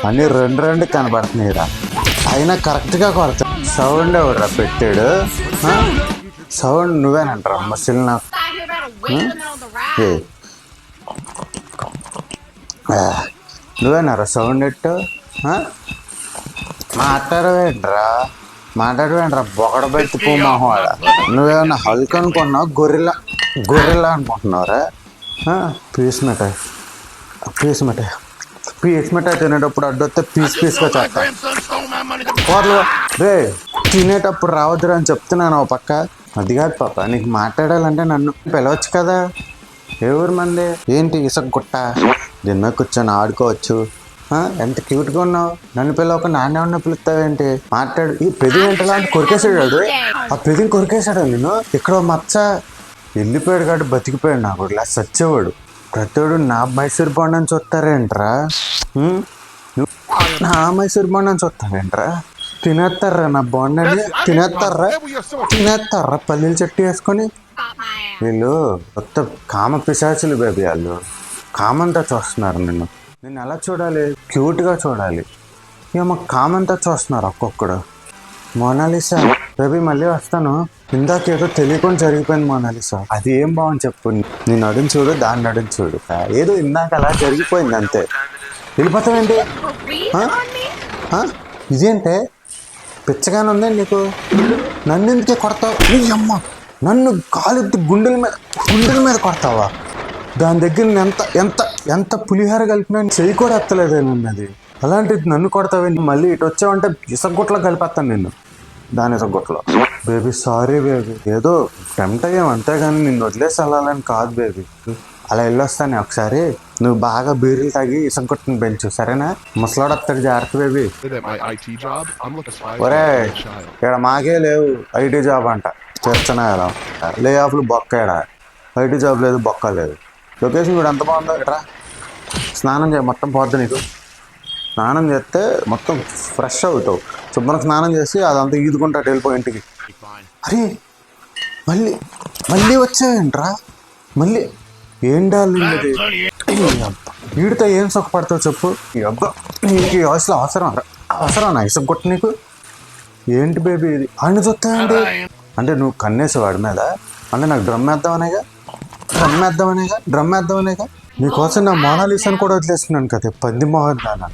అన్నీ రెండు రెండు కనబడుతున్నాయిరా, అయినా కరెక్ట్గా కొడతా. సౌండ్ ఎవడురా పెట్టాడు? సౌండ్ నువ్వేనంటారా మసిల్ నాకు? నువ్వేనారా సౌండ్ ఎట్టు? మాట్లాడవేంట్రా బొగడ పెట్టుకో మొహవాడ. నువ్వేమన్నా హల్క్ అనుకుంటున్నావు, గొర్రెలా అనుకుంటున్నావురా? పీస్ మిఠాయి తినేటప్పుడు అడ్డొస్తే పీస్గా చేస్తా. రే తినేటప్పుడు రావద్దురా అని చెప్తున్నాను ఓ పక్క. అది కాదు పాప, నీకు మాట్లాడాలంటే నన్ను పిలవచ్చు కదా. ఏ ఊరు మంది ఏంటి ఇసగుట్ట? దీని మీద కూర్చొని ఆడుకోవచ్చు. ఎంత క్యూట్గా ఉన్నావు, నన్ను పిలవక నాన్నే పిలుస్తావేంటి? మాట్లాడు. ఈ పెది ఏంటలా అంటే కొరికేసాడు, ఆ పెదిని కొరికేశాడు. నేను ఇక్కడ మచ్చ వెళ్ళిపోయాడు కాబట్టి బతికిపోయాడు. నాకు ఇలా సచ్చేవాడు. ప్రతివాడు నా మైసూర్ బోండాన్ని చూస్తారేంట్రా? నా మైసూర్ బోండాన్ని చూస్తారేంట్రా? తినేస్తారా నా బోండాన్ని? తినేస్తారా పల్లీలు చెట్టు వేసుకొని? వీళ్ళు కొత్త కామ పిశాచులు బేబీ. వాళ్ళు కామంతా చూస్తున్నారు. నేను ఎలా చూడాలి? క్యూట్గా చూడాలి. ఏమో కామంతా చూస్తున్నారు ఒక్కొక్కడు. మోనాలిసా బేబీ మళ్ళీ వస్తాను. ఇందాకేదో తెలియకుండా జరిగిపోయింది మోనాలిసా. అది ఏం బాగుంది చెప్పు. నేను నడుం చూడు, దాన్ని నడుం చూడు. ఏదో ఇందాక అలా జరిగిపోయింది అంతే. వెళ్ళిపోతావేంటి? ఇదేంటే పిచ్చగానే ఉందండి నీకు? నన్ను ఎందుకే కొడతావు? అమ్మ, నన్ను కాలెత్తి గుండెల మీద కొడతావా? దాని దగ్గర ఎంత పులిహార కలిపినా చెయ్యి కూడా ఎత్తలేదే అది. అలాంటిది నన్ను కొడతావేంటి? మళ్ళీ ఇటు వచ్చావంటే ఇసగొట్లో కలిపేస్తాను నిన్ను, దాని ఇసగొట్లో. బేబీ సారీ బేబీ, ఏదో టెంప్ట్ అయ్యాం అంతేగాని నిన్ను వదిలేసి వెళ్ళాలని కాదు బేబీ. అలా వెళ్ళొస్తాను ఒకసారి. నువ్వు బాగా బీర్లు తాగి ఇసగొట్టుని పెంచు, సరేనా? ముసలాడు వస్తాడు, జాగ్రత్త బేబీ. ఒరే ఇక్కడ మాకే లేవు ఐటీ జాబ్ అంట. చేస్తున్నా కదా లే ఆఫ్లు బొక్కాడా? ఐటీ జాబ్ లేదు, బొక్క లేదు. లొకేషన్ కూడా ఎంత బాగుందో. ఇట్రా స్నానం చేయ, మొత్తం పోద్దు నీకు. స్నానం చేస్తే మొత్తం ఫ్రెష్ అవుతావు. శుభ్రంగా స్నానం చేసి అదంతా ఈదుకుంటా వెళ్ళిపో ఇంటికి. అరే మళ్ళీ వచ్చావేంట్రా? మళ్ళీ ఏం డాలి వీడితో ఏం సుఖపడతావు చెప్పు? ఈ అబ్బా నీకు ఈ వయసులో అవసరం నా ఇసుక కొట్టు నీకు. ఏంటి బేబీ ఇది? అన్ని చూస్తాయండి అంటే నువ్వు కన్నేసి వాడి మీద అంటే నాకు డ్రమ్ వేద్దామనేగా. నీకోసం నా మోనాలిసాను కూడా వదిలేసుకున్నాను కదా, పంది మోహన్ దానా.